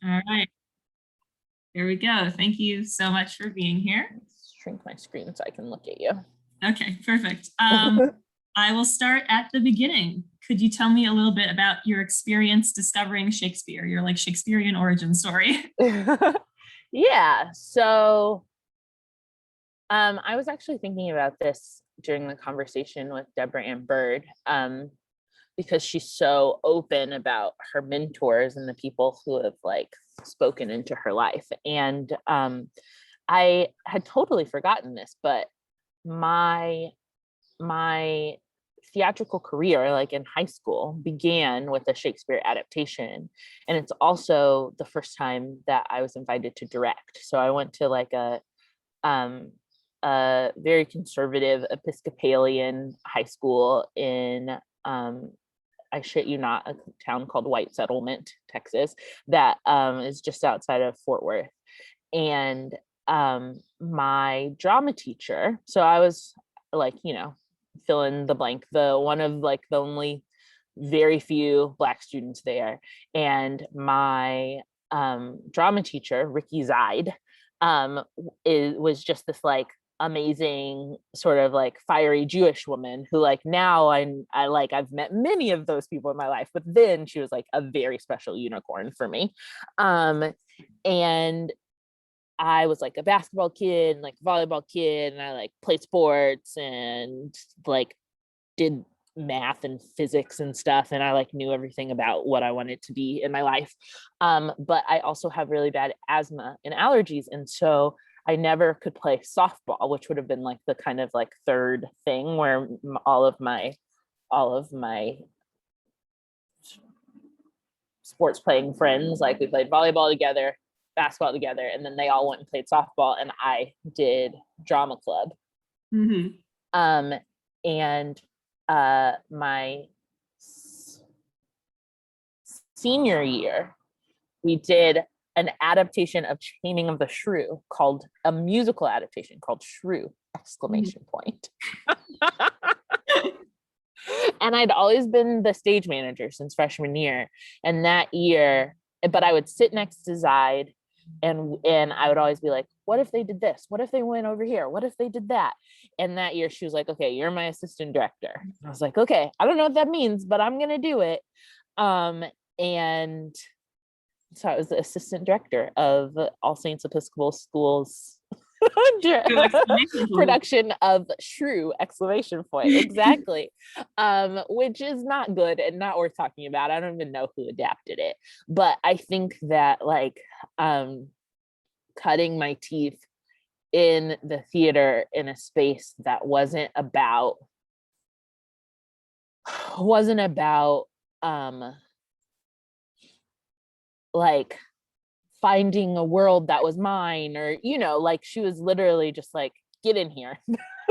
All right, here we go. Thank you so much for being here. Let's shrink my screen so I can look at you. Okay, perfect. I will start at the beginning. Could you tell me a little bit about your experience discovering Shakespeare, your like Shakespearean origin story? Yeah, so I was actually thinking about this during the conversation with Deborah Ann Bird, because she's so open about her mentors and the people who have like spoken into her life. And I had totally forgotten this, but my my theatrical career, like in high school, began with a Shakespeare adaptation, and it's also the first time that I was invited to direct. So I went to like a very conservative Episcopalian high school in I shit you not, a town called White Settlement, Texas, that is just outside of Fort Worth. And my drama teacher, so I was like, fill in the blank, the one of like the only very few Black students there. And my drama teacher, Ricky Zide, was just this like amazing sort of like fiery Jewish woman who like now I like I've met many of those people in my life, but then she was like a very special unicorn for me. And I was like a basketball kid and like volleyball kid, and I like played sports and like did math and physics and stuff, and I like knew everything about what I wanted to be in my life. But I also have really bad asthma and allergies, and so I never could play softball, which would have been like the kind of like third thing where all of my sports playing friends, like we played volleyball together, basketball together, and then they all went and played softball, and I did drama club. Mm-hmm. And my senior year, we did an adaptation of Taming of the Shrew, called a musical adaptation called Shrew! Exclamation point. And I'd always been the stage manager since freshman year. And that year, but I would sit next to Zide, and I would always be like, what if they did this? What if they went over here? What if they did that? And that year she was like, okay, you're my assistant director. And I was like, okay, I don't know what that means, but I'm gonna do it. And so I was the assistant director of All Saints Episcopal School's production of Shrew! Exclamation point. Exactly. Which is not good and not worth talking about. I don't even know who adapted it, but I think that like cutting my teeth in the theater in a space that wasn't about like finding a world that was mine, or like she was literally just like, get in here.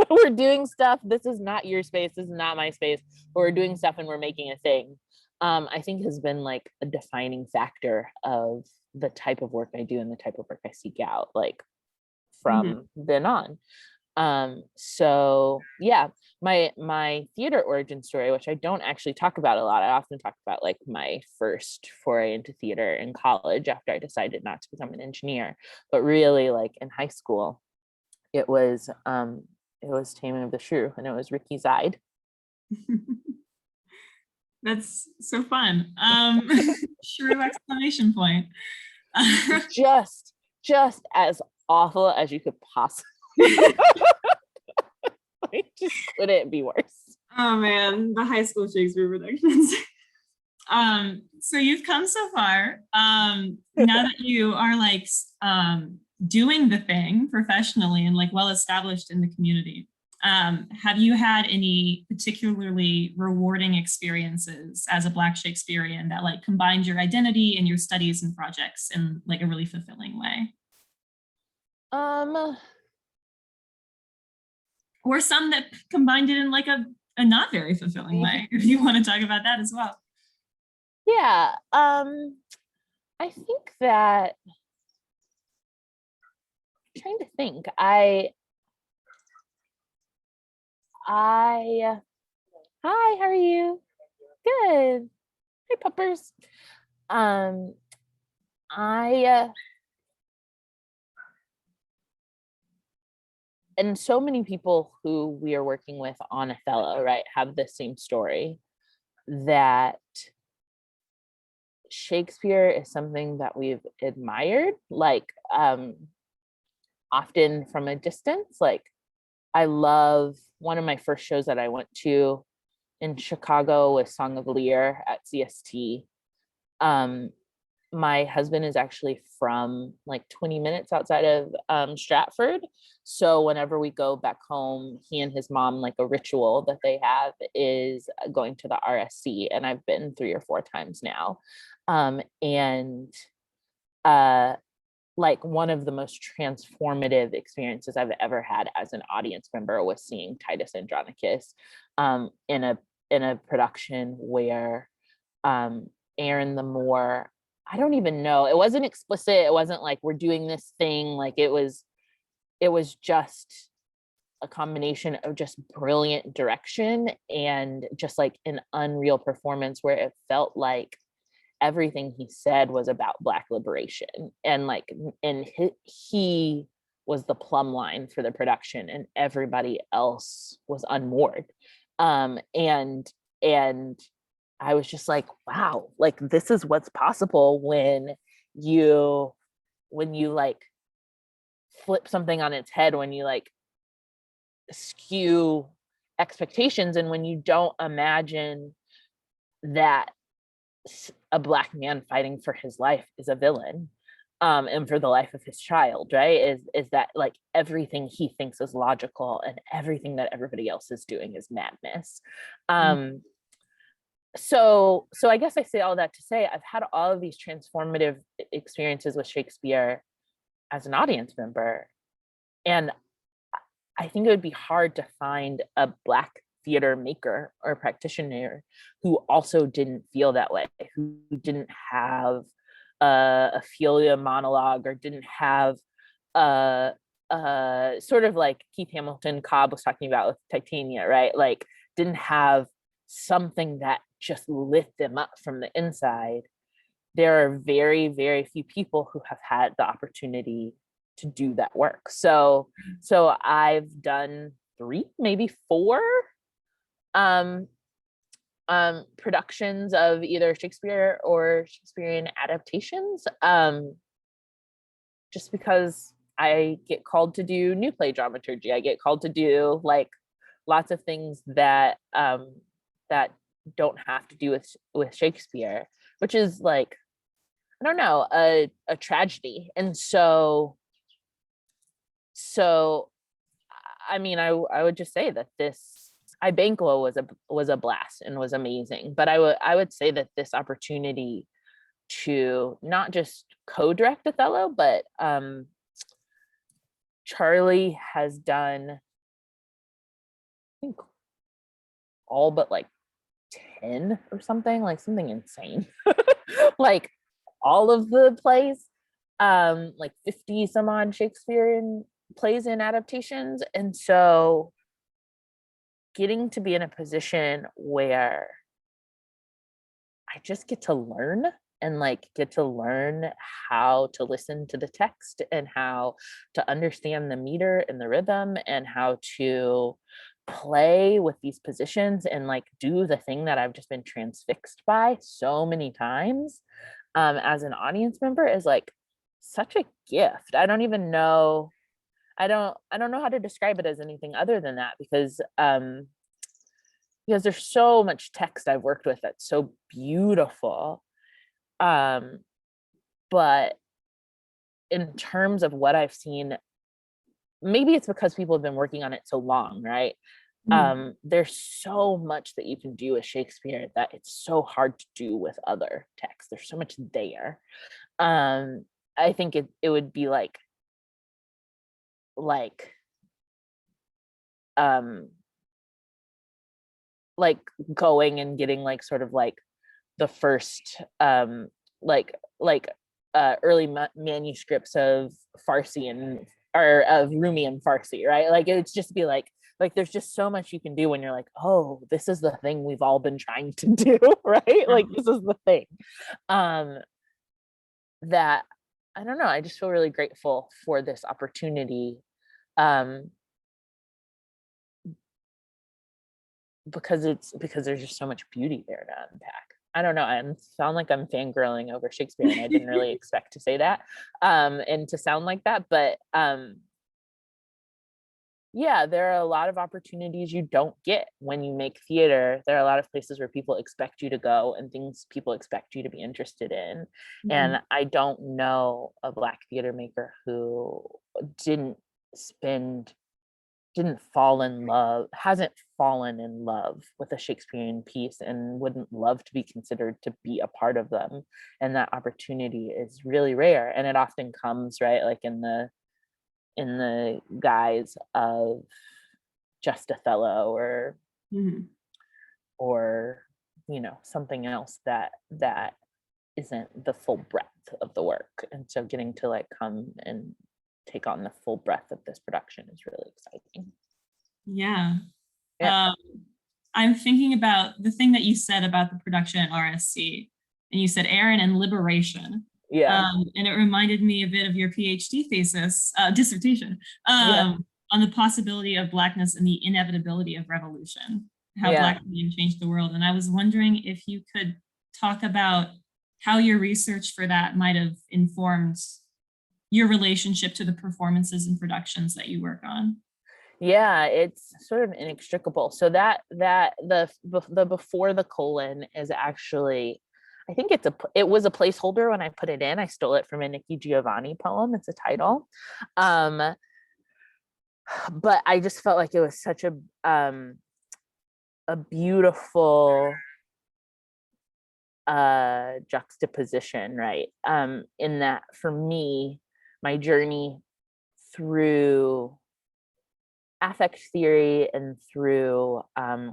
We're doing stuff. This is not your space, this is not my space, but we're doing stuff and we're making a thing. I think has been like a defining factor of the type of work I do and the type of work I seek out, like from then on. So yeah, my theater origin story, which I don't actually talk about a lot, I often talk about like my first foray into theater in college after I decided not to become an engineer, but really like in high school it was Taming of the Shrew, and it was Ricky Zide. That's so fun. Shrew! Exclamation point. just as awful as you could possibly. It just couldn't be worse. Oh man, the high school Shakespeare productions. So you've come so far. Now that you are like doing the thing professionally and like well established in the community, have you had any particularly rewarding experiences as a Black Shakespearean that like combined your identity and your studies and projects in like a really fulfilling way? Or some that combined it in like a not very fulfilling way, if you want to talk about that as well. Yeah, I think that I'm trying to think. Hi, how are you? Good. Hey, puppers. I and so many people who we are working with on Othello, right, have the same story, that Shakespeare is something that we've admired, like often from a distance. Like, I love, one of my first shows that I went to in Chicago was Song of Lear at CST. Um, my husband is actually from like 20 minutes outside of Stratford. So whenever we go back home, he and his mom, like a ritual that they have is going to the RSC. And I've been 3 or 4 times now. And like one of the most transformative experiences I've ever had as an audience member was seeing Titus Andronicus in a production where Aaron the Moor, I don't even know, it wasn't explicit, it wasn't like we're doing this thing, like it was just a combination of just brilliant direction and just like an unreal performance where it felt like everything he said was about Black liberation, and like, and he was the plumb line for the production and everybody else was unmoored. And I was just like, wow, like this is what's possible when you like flip something on its head, when you like skew expectations, and when you don't imagine that a Black man fighting for his life is a villain, and for the life of his child, right, is that like everything he thinks is logical and everything that everybody else is doing is madness. So I guess I say all that to say I've had all of these transformative experiences with Shakespeare as an audience member, and I think it would be hard to find a Black theater maker or practitioner who also didn't feel that way, who didn't have a Ophelia monologue, or didn't have a sort of like Keith Hamilton Cobb was talking about with Titania, right? Like, didn't have something that just lit them up from the inside. There are very, very few people who have had the opportunity to do that work. So I've done 3, maybe 4 productions of either Shakespeare or Shakespearean adaptations, just because I get called to do new play dramaturgy. I get called to do like lots of things that that don't have to do with Shakespeare, which is like, I don't know, a tragedy. And so I mean, I would just say that this Ibanquo was a blast and was amazing, but I would say that this opportunity to not just co-direct Othello, but Charlie has done, I think, all but like 10 or something, like something insane. Like all of the plays, like 50 some odd Shakespearean plays and adaptations. And so getting to be in a position where I just get to learn, and like get to learn how to listen to the text and how to understand the meter and the rhythm and how to play with these positions and like do the thing that I've just been transfixed by so many times as an audience member is like such a gift. I don't even know, I don't know how to describe it as anything other than that, because there's so much text I've worked with that's so beautiful, but in terms of what I've seen, maybe it's because people have been working on it so long, right? There's so much that you can do with Shakespeare that it's so hard to do with other texts. There's so much there. I think it would be like going and getting like sort of like the first early manuscripts of Farsi or of Rumi and Farsi, right? Like it's just be like there's just so much you can do when you're like, oh, this is the thing we've all been trying to do, right? Like this is the thing. that I don't know, I just feel really grateful for this opportunity, um, because there's just so much beauty there to unpack. I don't know. I sound like I'm fangirling over Shakespeare, and I didn't really expect to say that, and to sound like that. But yeah, there are a lot of opportunities you don't get when you make theater. There are a lot of places where people expect you to go and things people expect you to be interested in. And I don't know a Black theater maker who didn't spend didn't fall in love, hasn't fallen in love with a Shakespearean piece and wouldn't love to be considered to be a part of them. And that opportunity is really rare. And it often comes, right, like in the guise of just Othello or something else that isn't the full breadth of the work. And so getting to like come and take on the full breadth of this production is really exciting. Yeah. Yeah. I'm thinking about the thing that you said about the production at RSC, and you said Aaron and liberation. Yeah. And it reminded me a bit of your PhD thesis, dissertation, Yeah. on the possibility of Blackness and the inevitability of revolution, how Yeah. Black can change the world. And I was wondering if you could talk about how your research for that might have informed your relationship to the performances and productions that you work on. Yeah, it's sort of inextricable. So that the before the colon is actually, I think it was a placeholder when I put it in. I stole it from a Nikki Giovanni poem. It's a title. But I just felt like it was such a beautiful juxtaposition, right? In that for me, my journey through affect theory and through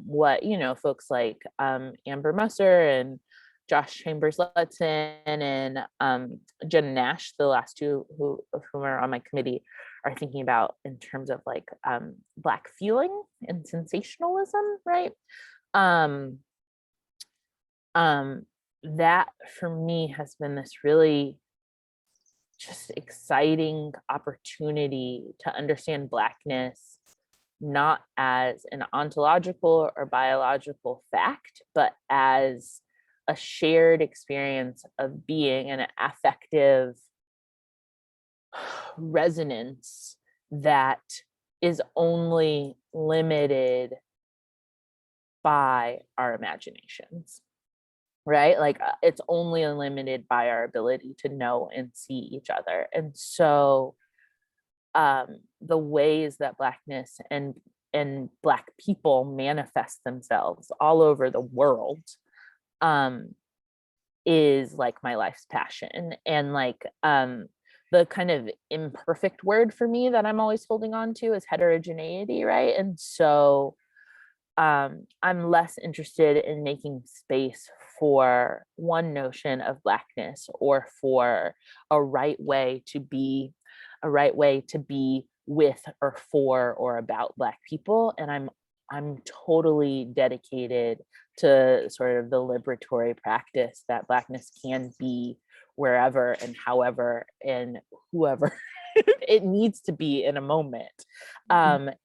what folks like Amber Musser and Josh Chambers-Letson and Jenna Nash, the last two of whom are on my committee, are thinking about in terms of like Black feeling and sensationalism, right? That for me has been this really just exciting opportunity to understand Blackness not as an ontological or biological fact, but as a shared experience of being and an affective resonance that is only limited by our imaginations, right? Like it's only limited by our ability to know and see each other. And so the ways that Blackness and Black people manifest themselves all over the world is like my life's passion. And like the kind of imperfect word for me that I'm always holding on to is heterogeneity, right? And so I'm less interested in making space for one notion of Blackness or for a right way to be with or for or about Black people. And I'm totally dedicated to sort of the liberatory practice that Blackness can be wherever and however and whoever it needs to be in a moment. And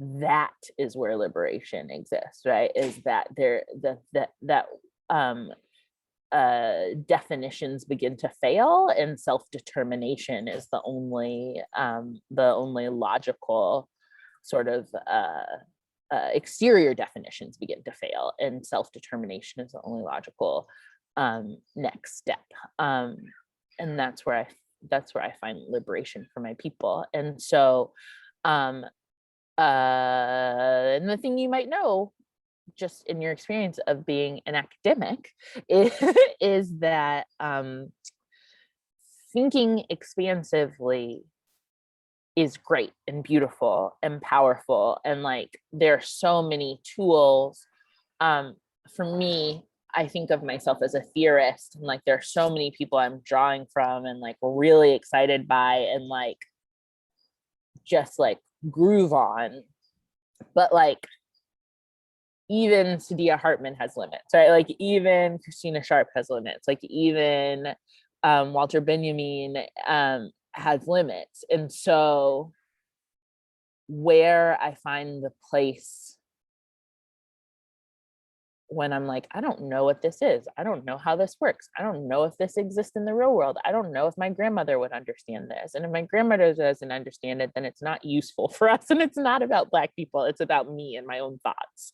that is where liberation exists, right? Is that definitions begin to fail and self-determination is the only logical sort of exterior definitions begin to fail, and self-determination is the only logical next step. And that's where I find liberation for my people. And so and the thing you might know just in your experience of being an academic is that thinking expansively is great and beautiful and powerful, and like there are so many tools. For me, I think of myself as a theorist, and like there are so many people I'm drawing from and like really excited by and like just like groove on, but like even Sadia Hartman has limits, right? Like even Christina Sharp has limits, like even Walter Benjamin has limits. And so where I find the place when I'm like, I don't know what this is. I don't know how this works. I don't know if this exists in the real world. I don't know if my grandmother would understand this. And if my grandmother doesn't understand it, then it's not useful for us. And it's not about Black people. It's about me and my own thoughts.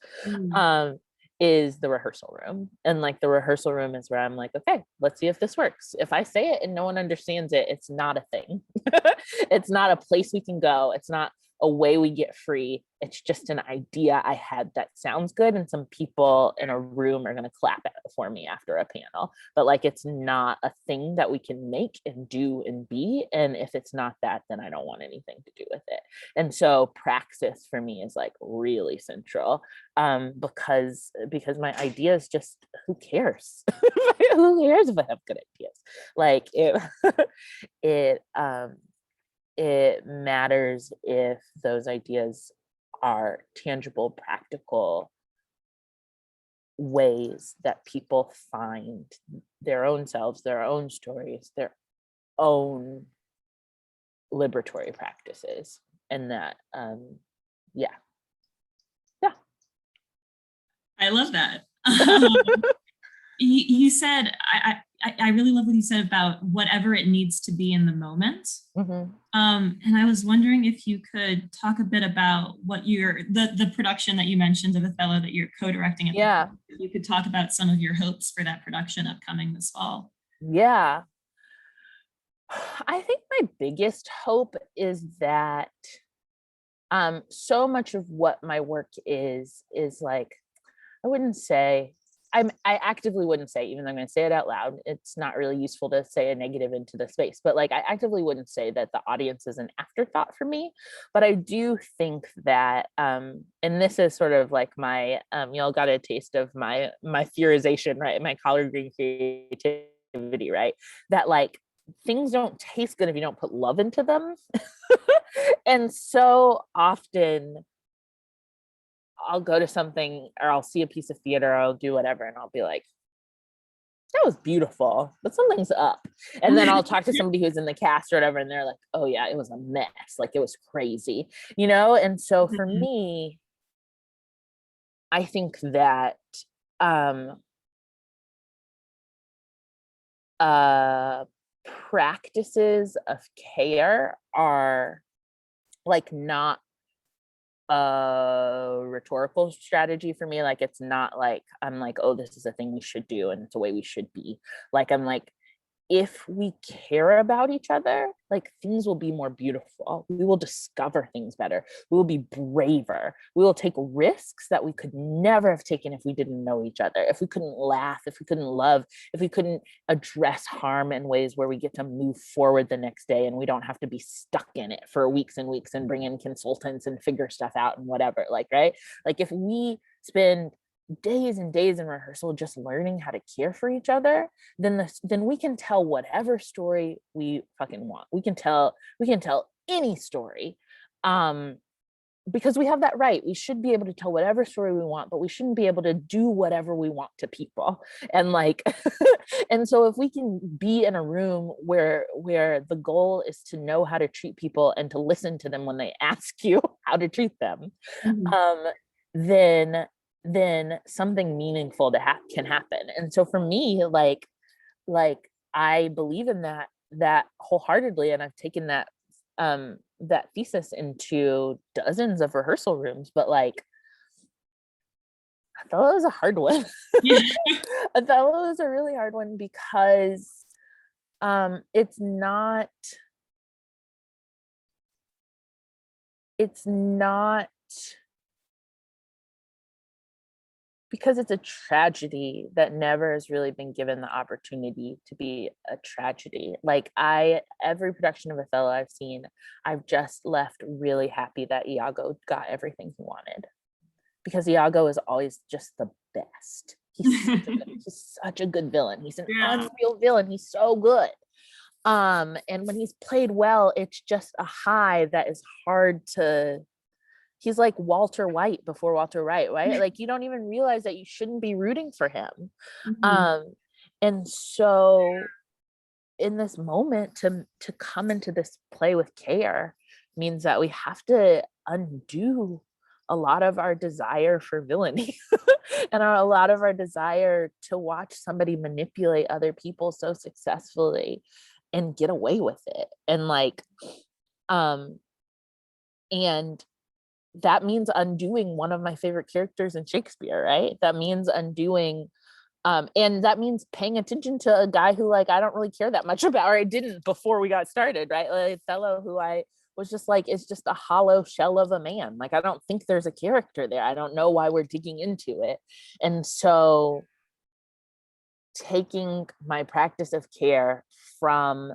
Is the rehearsal room. And like the rehearsal room is where I'm like, okay, let's see if this works. If I say it and no one understands it, it's not a thing. It's not a place we can go. It's not a way we get free. It's just an idea I had that sounds good, and some people in a room are going to clap it for me after a panel. But like, it's not a thing that we can make and do and be. And if it's not that, then I don't want anything to do with it. And so praxis for me is like really central, because my idea is just, who cares? Who cares if I have good ideas? Like it matters if those ideas are tangible, practical ways that people find their own selves, their own stories, their own liberatory practices. And that, yeah. I love that. You said, I really love what you said about whatever it needs to be in the moment. And I was wondering if you could talk a bit about what the production that you mentioned of Othello that you're co-directing. Yeah. If you could talk about some of your hopes for that production upcoming this fall. Yeah. I think my biggest hope is that so much of what my work is like, I actively wouldn't say, even though I'm going to say it out loud, it's not really useful to say a negative into the space, but like, I actively wouldn't say that the audience is an afterthought for me. But I do think that, and this is sort of like my, y'all got a taste of my theorization, right? My collard green creativity, right? That like, things don't taste good if you don't put love into them. And so often I'll go to something, or I'll see a piece of theater, or I'll do whatever, and I'll be like, that was beautiful, but something's up. And then I'll talk to somebody who's in the cast or whatever, and they're like, oh yeah, it was a mess. Like, it was crazy, you know? And so for me, I think that practices of care are like not a rhetorical strategy for me. Like, it's not like I'm like, oh, this is a thing we should do and it's a way we should be. Like, I'm like, if we care about each other, like, things will be more beautiful. We will discover things better. We will be braver. We will take risks that we could never have taken if we didn't know each other, if we couldn't laugh, if we couldn't love, if we couldn't address harm in ways where we get to move forward the next day and we don't have to be stuck in it for weeks and weeks and bring in consultants and figure stuff out and whatever. Like, right? Like, if we spend days and days in rehearsal just learning how to care for each other, then we can tell whatever story we fucking want. We can tell any story, because we have that right. We should be able to tell whatever story we want, but we shouldn't be able to do whatever we want to people. And like, and so if we can be in a room where the goal is to know how to treat people and to listen to them when they ask you how to treat them, then something meaningful can happen. And so for me, like I believe in that wholeheartedly, and I've taken that thesis into dozens of rehearsal rooms. But like, I thought it was a hard one. I thought it was a really hard one because it's not because it's a tragedy that never has really been given the opportunity to be a tragedy. Like, every production of Othello I've seen, I've just left really happy that Iago got everything he wanted, because Iago is always just the best. He's such a good villain. He's an unreal villain. He's so good. And when he's played well, it's just a high that is hard to he's like Walter White before Walter White, right? Like you don't even realize that you shouldn't be rooting for him. Mhm. And so in this moment to come into this play with care means that we have to undo a lot of our desire for villainy and a lot of our desire to watch somebody manipulate other people so successfully and get away with it. And like and that means undoing one of my favorite characters in Shakespeare, right? That means undoing and that means paying attention to a guy who like I don't really care that much about, or I didn't before we got started, right? Like Othello, who I was just like, it's just a hollow shell of a man. Like I don't think there's a character there. I don't know why we're digging into it. And so taking my practice of care from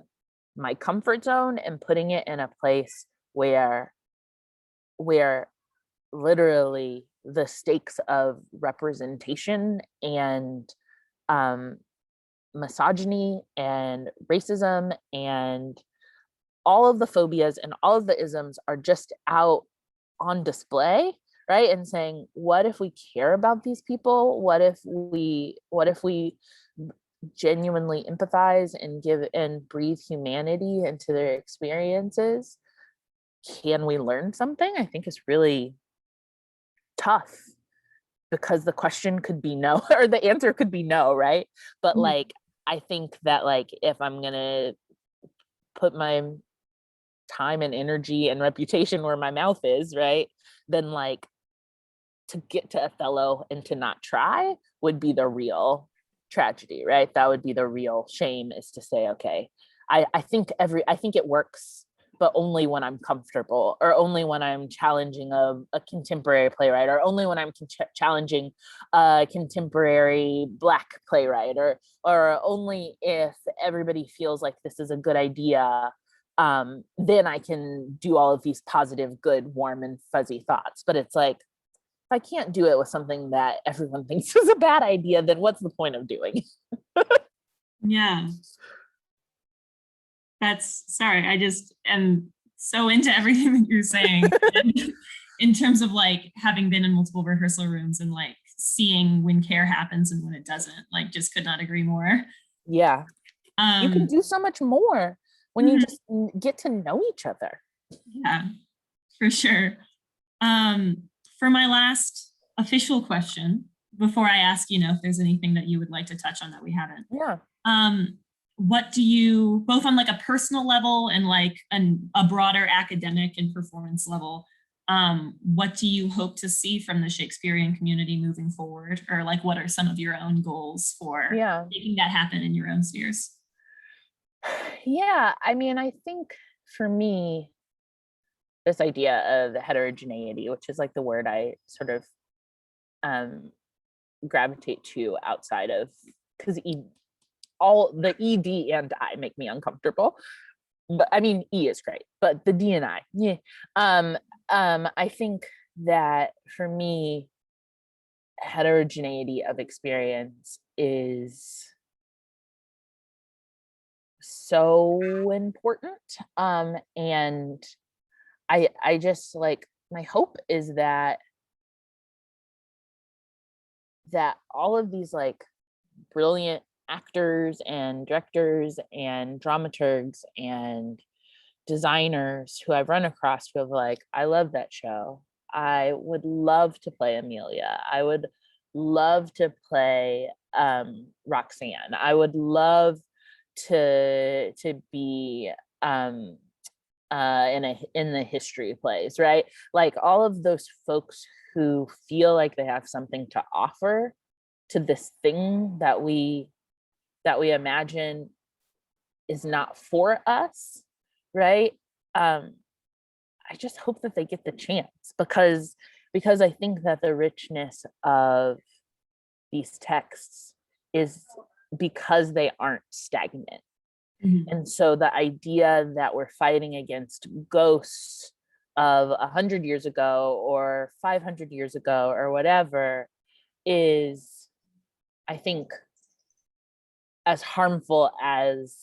my comfort zone and putting it in a place where literally the stakes of representation and um, misogyny and racism and all of the phobias and all of the isms are just out on display, right? And saying, what if we care about these people? What if we genuinely empathize and give and breathe humanity into their experiences? Can we learn something? I think it's really tough because the question could be no or the answer could be no, right? But Mhm. like I think that like if I'm gonna put my time and energy and reputation where my mouth is, right, then like to get to Othello and to not try would be the real tragedy, right? That would be the real shame, is to say, okay, I think it works, but only when I'm comfortable, or only when I'm challenging a contemporary playwright, or only when I'm challenging a contemporary Black playwright, or only if everybody feels like this is a good idea, then I can do all of these positive, good, warm, and fuzzy thoughts. But it's like, if I can't do it with something that everyone thinks is a bad idea, then what's the point of doing? Yeah, sorry, I just am so into everything that you're saying. And in terms of like having been in multiple rehearsal rooms and like seeing when care happens and when it doesn't, like just could not agree more. Yeah, you can Um, do so much more when you mhm, just get to know each other. yeah, for sure. Um, for my last official question, before I ask, if there's anything that you would like to touch on that we haven't, Yeah. um, what do you, both on like a personal level and like a broader academic and performance level, what do you hope to see from the Shakespearean community moving forward? Or like, what are some of your own goals for Yeah. making that happen in your own spheres? Yeah. I mean, I think for me, this idea of heterogeneity, which is like the word I sort of um, gravitate to outside of, because all the ed and I make me uncomfortable, but I mean E is great, but the D and I, yeah. I think that for me, heterogeneity of experience is so important. And I just like, my hope is that all of these like brilliant actors and directors and dramaturgs and designers who I've run across who have like, I love that show. I would love to play Amelia. I would love to play Roxanne. I would love to be in the history plays, right? Like all of those folks who feel like they have something to offer to this thing that we imagine is not for us, right? um I just hope that they get the chance, because I think that the richness of these texts is because they aren't stagnant. Mhm. And so the idea that we're fighting against ghosts of 100 years ago or 500 years ago or whatever is, I think, as harmful as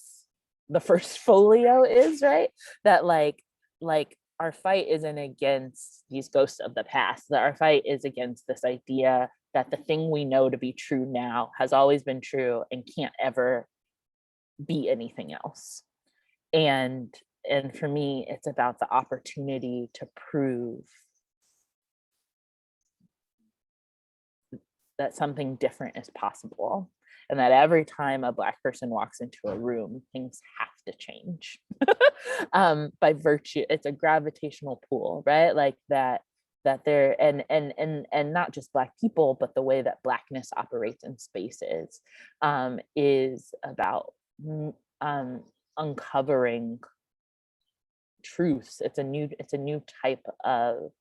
the first folio is, right? That like our fight isn't against these ghosts of the past, that our fight is against this idea that the thing we know to be true now has always been true and can't ever be anything else. And for me, it's about the opportunity to prove that something different is possible, and that every time a Black person walks into a room, things have to change. By virtue, it's a gravitational pull, right? Like that there, and not just Black people, but the way that Blackness operates in spaces is about uncovering truths. It's a new type of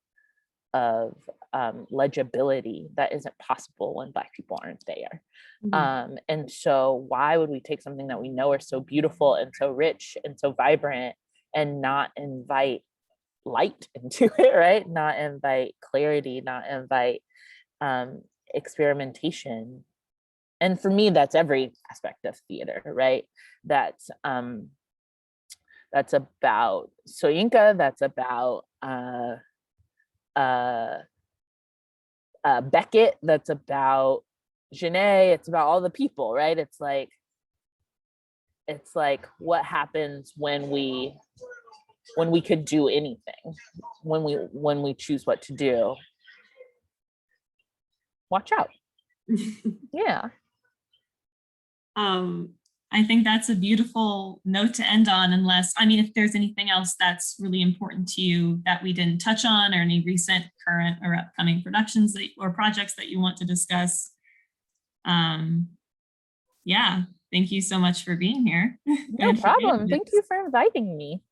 legibility that isn't possible when Black people aren't there. Mhm. And so why would we take something that we know are so beautiful and so rich and so vibrant and not invite light into it, right? Not invite clarity, not invite experimentation. And for me, that's every aspect of theater, right? That's about Soyinka, that's about Beckett, that's about Janae, it's about all the people, right? It's like what happens when we could do anything, when we choose what to do. Watch out. Yeah. I think that's a beautiful note to end on, unless, I mean, if there's anything else that's really important to you that we didn't touch on, or any recent, current, or upcoming productions or projects that you want to discuss. Yeah, thank you so much for being here. No problem. Thank you for inviting me.